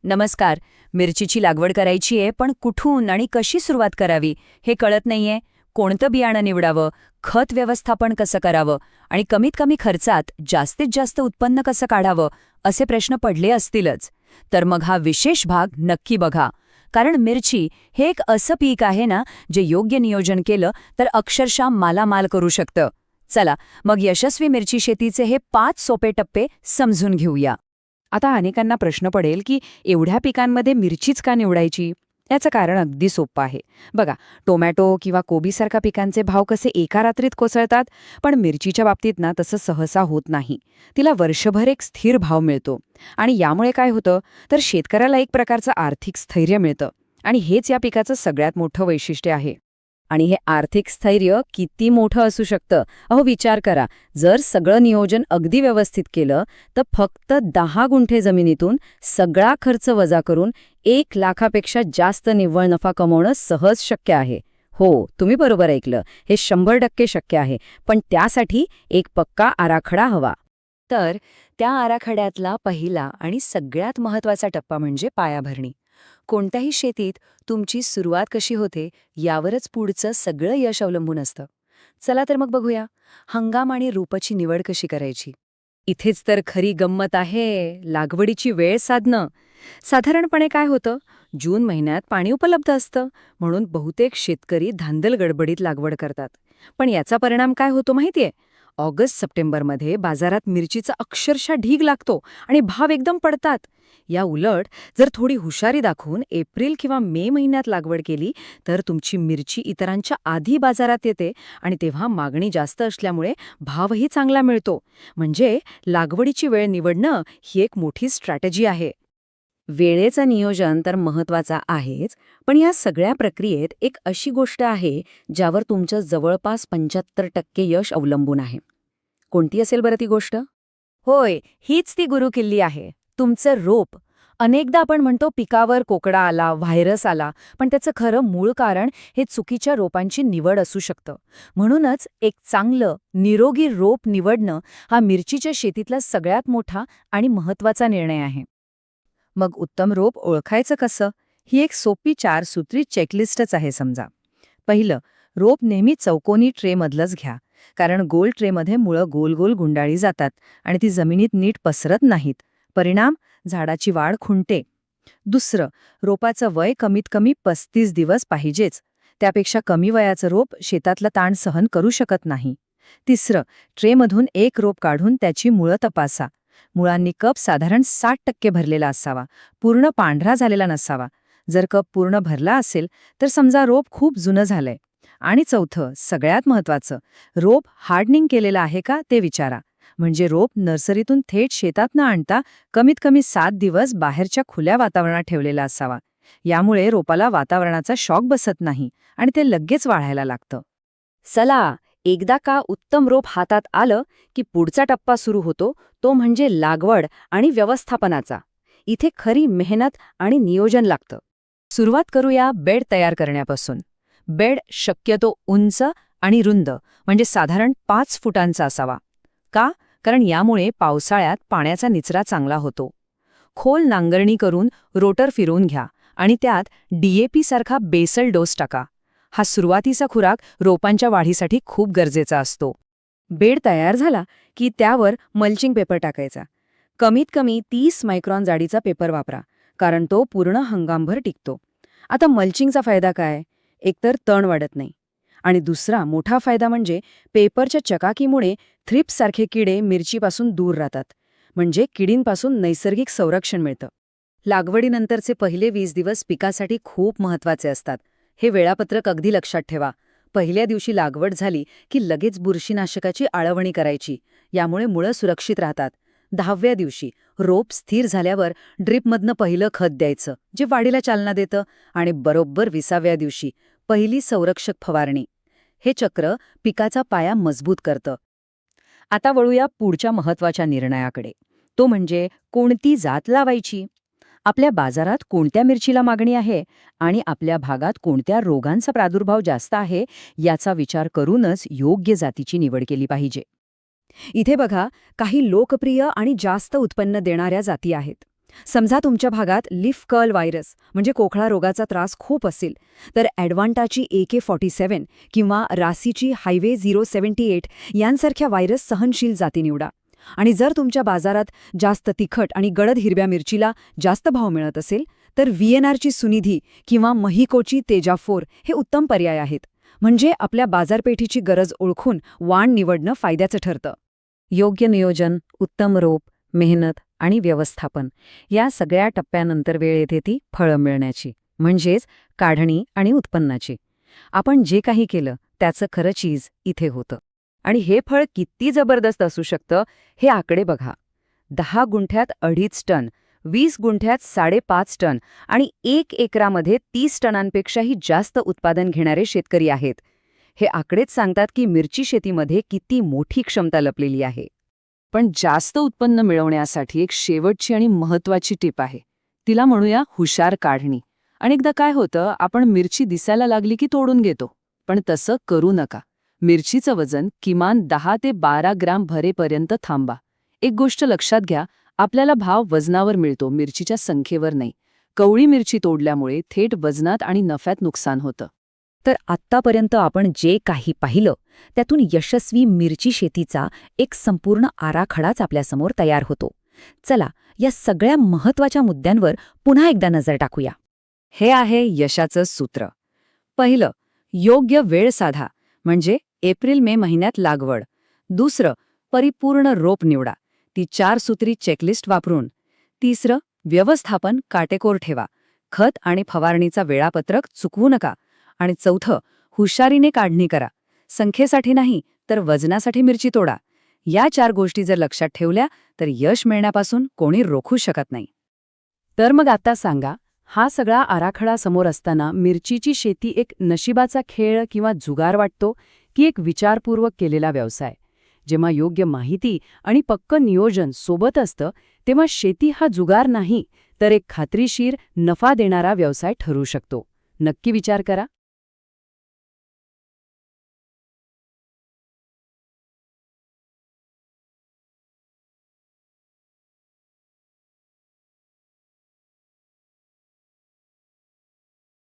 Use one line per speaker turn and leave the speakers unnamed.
नमस्कार. मिरचीची लागवड करायची आहे, पण कुठून आणि कशी सुरुवात करावी हे कळत नाहीये. कोणतं बियाणं निवडावं, खत व्यवस्थापन कसं करावं आणि कमीत कमी खर्चात जास्तीत जास्त उत्पन्न कसं काढावं, असे प्रश्न पडले असतीलच. तर मग हा विशेष भाग नक्की बघा. कारण मिरची हे एक असं पीक आहे ना, जे योग्य नियोजन केलं तर अक्षरशः मालामाल करू शकतं. चला, मग यशस्वी मिरची शेतीचे हे 5 सोपे टप्पे समजून घेऊया.
आता अनेकांना प्रश्न पडेल की एवढ्या पिकांमध्ये मिरचीच का निवडायची. याचं कारण अगदी सोपं आहे. बघा, टोमॅटो किंवा कोबीसारख्या पिकांचे भाव कसे एका रात्रीत कोसळतात, पण मिरचीच्या बाबतीत ना तसं सहसा होत नाही. तिला वर्षभर एक स्थिर भाव मिळतो. आणि यामुळे काय होतं तर शेतकऱ्याला एक प्रकारचं आर्थिक स्थैर्य मिळतं. आणि हेच या पिकाचं सगळ्यात मोठं वैशिष्ट्य आहे.
आणि हे आर्थिक स्थैर्य किती मोठं असू शकतं. विचार करा, जर सगळं नियोजन अगदी व्यवस्थित केलं तर फक्त 10 गुंठे जमिनीतून सगळा खर्च वजा करून 1 लाखापेक्षा जास्त निव्वळ नफा कमवणं सहज शक्य आहे. हो, तुम्ही बरोबर ऐकलं, हे 100% शक्य आहे. पण त्यासाठी एक पक्का आराखडा हवा. तर त्या आराखड्यातला पहिला आणि सगळ्यात महत्त्वाचा टप्पा म्हणजे पायाभरणी. कोणत्याही शेतीत तुमची सुरुवात कशी होते यावरच पुढचं सगळं यश अवलंबून असतं. चला तर मग बघूया, हंगाम आणि रोपाची निवड कशी करायची. इथेच तर खरी गंमत आहे, लागवडीची वेळ साधणं. साधारणपणे काय होतं, जून महिन्यात पाणी उपलब्ध असतं, म्हणून बहुतेक शेतकरी धांदल गडबडीत लागवड करतात. पण याचा परिणाम काय होतो माहितीये? ऑगस्ट-सप्टेंबरमध्ये बाजारात मिरचीचा अक्षरशः ढीग लागतो आणि भाव एकदम पडतात. या उलट जर थोडी हुशारी दाखवून एप्रिल किंवा मे महिन्यात लागवड केली तर तुमची मिरची इतरांच्या आधी बाजारात येते आणि तेव्हा मागणी जास्त असल्यामुळे भावही चांगला मिळतो. म्हणजे लागवडीची वेळ निवडणं ही एक मोठी स्ट्रॅटेजी आहे. वेळेचं नियोजन तर महत्त्वाचा आहेच, पण या सगळ्या प्रक्रियेत एक अशी गोष्ट आहे ज्यावर तुमचं जवळपास 75% यश अवलंबून आहे. कोणती असेल बरं ती गोष्ट? होय, हीच ती गुरुकिल्ली आहे, तुमचं रोप. अनेकदा आपण म्हणतो पिकावर कोकडा आला, व्हायरस आला, पण त्याचं खरं मूळ कारण हे चुकीच्या रोपांची निवड असू शकतं. म्हणूनच एक चांगलं, निरोगी रोप निवडणं हा मिरचीच्या शेतीतला सगळ्यात मोठा आणि महत्त्वाचा निर्णय आहे. मग उत्तम रोप ओळखायचं कसं? ही एक सोपी 4 सूत्री चेकलिस्टच आहे समजा. पहिलं, रोप नेहमी चौकोनी ट्रेमधलंच घ्या, कारण गोल ट्रेमध्ये मुळं गोल गोल गुंडाळी जातात आणि ती जमिनीत नीट पसरत नाहीत. परिणाम, झाडाची वाढ खुंटते. दुसरं, रोपाचं वय कमीत कमी 35 दिवस पाहिजेच. त्यापेक्षा कमी वयाचं रोप शेतातला ताण सहन करू शकत नाही. तिसरं, ट्रेमधून एक रोप काढून त्याची मुळं तपासा. मुळांनी कप साधारण 60% भरलेला असावा, पूर्ण पांढरा झालेला नसावा. जर कप पूर्ण भरला असेल तर समजा रोप खूप जुनं झालंय. आणि चौथं, सगळ्यात महत्त्वाचं, रोप हार्डनिंग केलेलं आहे का ते विचारा. म्हणजे रोप नर्सरीतून थेट शेतात न आणता कमीत कमी 7 दिवस बाहेरच्या खुल्या वातावरणात ठेवलेला असावा. यामुळे रोपाला वातावरणाचा शॉक बसत नाही आणि ते लगेच वाढायला लागतं. चला, एकदा का उत्तम रोप हातात आलं की पुढचा टप्पा सुरू होतो, तो म्हणजे लागवड आणि व्यवस्थापनाचा. इथे खरी मेहनत आणि नियोजन लागतं. सुरुवात करूया बेड तयार करण्यापासून. बेड शक्यतो उंच आणि रुंद, म्हणजे साधारण 5 फुटांचा असावा. का? कारण यामुळे पावसाळ्यात पाण्याचा निचरा चांगला होतो. खोल नांगरणी करून रोटर फिरवून घ्या आणि त्यात DAP सारखा बेसल डोस टाका. हा सुरुवातीचा खुराक रोपांच्या वाढीसाठी खूप गरजेचा असतो. बेड तयार झाला की त्यावर मल्चिंग पेपर टाकायचा. कमीत कमी 30 मायक्रॉन जाडीचा पेपर वापरा, कारण तो पूर्ण हंगामभर टिकतो. आता मल्चिंगचा फायदा काय? एकतर तण वाढत नाही, आणि दुसरा मोठा फायदा म्हणजे पेपरच्या चकाकीमुळे थ्रिप्ससारखे किडे मिरचीपासून दूर राहतात. म्हणजे किडींपासून नैसर्गिक संरक्षण मिळतं. लागवडीनंतरचे पहिले 20 दिवस पिकासाठी खूप महत्त्वाचे असतात. हे वेळापत्रक अगदी लक्षात ठेवा. पहिल्या दिवशी लागवड झाली की लगेच बुरशीनाशकाची आळवणी करायची. यामुळे मुळं सुरक्षित राहतात. 10व्या दिवशी रोप स्थिर झाल्यावर ड्रिपमधनं पहिलं खत द्यायचं, जे वाढीला चालना देतं. आणि बरोबर 20व्या दिवशी पहिली संरक्षक फवारणी. हे चक्र पिकाचा पाया मजबूत करतं. आता वळूया पुढच्या महत्त्वाच्या निर्णयाकडे. तो म्हणजे कोणती जात लावायची. आपल्या बाजारात कोणत्या मिरचीला मागणी आहे आणि आपल्या भागात कोणत्या रोगांचा प्रादुर्भाव जास्त आहे याचा विचार करूनच योग्य जातीची निवड केली पाहिजे. इथे बघा, काही लोकप्रिय आणि जास्त उत्पन्न देणाऱ्या जाती आहेत. समजा तुमच्या भागात लीफ कर्ल व्हायरस म्हणजे कोकळा रोगाचा त्रास खूप असेल, तर ॲडवांटाची AK47 किंवा रासीची हायवे 078 यांसारख्या व्हायरस सहनशील जाती निवडा. आणि जर तुमच्या बाजारात जास्त तिखट आणि गडद हिरव्या मिरचीला जास्त भाव मिळत असेल, तर VNRची सुनिधी किंवा महिकोची तेजा4 हे उत्तम पर्याय आहेत. म्हणजे आपल्या बाजारपेठीची गरज ओळखून वाण निवडणं फायद्याचं ठरतं. योग्य नियोजन, उत्तम रोप, मेहनत आणि व्यवस्थापन या सगळ्या टप्प्यानंतर वेळ येते ती फळं मिळण्याची, म्हणजेच काढणी आणि उत्पन्नाची. आपण जे काही केलं त्याचं खरं चीज इथे होतं. आणि हे फळ किती जबरदस्त असू शकतं हे आकडे बघा. 10 गुंठ्यात 2.5 टन, 20 गुंठ्यात 5.5 टन आणि 1 एकरामध्ये 30 टनांपेक्षाही जास्त उत्पादन घेणारे शेतकरी आहेत. हे आकडेच सांगतात की मिरची शेतीमध्ये किती मोठी क्षमता लपलेली आहे.
पण जास्त उत्पन्न मिळवण्यासाठी एक शेवटची आणि महत्वाची टीप आहे. तिला म्हणूया हुशार काढणी. अनेकदा काय होतं, आपण मिरची दिसायला लागली की तोडून घेतो. पण तसं करू नका. मिरचीचं वजन किमान 10 ते 12 ग्राम भरेपर्यंत थांबा. एक गोष्ट लक्षात घ्या, आपल्याला भाव वजनावर मिळतो, मिरचीच्या संख्येवर नाही. कवळी मिरची तोडल्यामुळे थेट वजनात आणि नफ्यात नुकसान होतं.
तर आत्तापर्यंत आपण जे काही पाहिलं त्यातून यशस्वी मिरची शेतीचा एक संपूर्ण आराखडाच आपल्यासमोर तयार होतो. चला, या सगळ्या महत्त्वाच्या मुद्द्यांवर पुन्हा एकदा नजर टाकूया. हे आहे यशाचं सूत्र. पहिलं, योग्य वेळ साधा, म्हणजे एप्रिल-मे महिन्यात लागवड. दुसरं, परिपूर्ण रोप निवडा, ती 4 सूत्री चेकलिस्ट वापरून. तिसरं, व्यवस्थापन काटेकोर ठेवा, खत आणि फवारणीचा वेळापत्रक चुकवू नका. आणि चौथं, हुशारीने काढणी करा, संख्येसाठी नाही तर वजनासाठी मिरची तोडा. या 4 गोष्टी जर लक्षात ठेवल्या तर यश मिळण्यापासून कोणी रोखू शकत नाही.
तर मग आता सांगा, हा सगळा आराखडा समोर असताना मिरचीची शेती एक नशिबाचा खेळ किंवा जुगार वाटतो, की एक विचारपूर्वक केलेला व्यवसाय? जेव्हा योग्य माहिती आणि पक्क नियोजन सोबत असतं तेव्हा शेती हा जुगार नाही तर एक खात्रीशीर नफा देणारा व्यवसाय ठरू शकतो. नक्की विचार करा.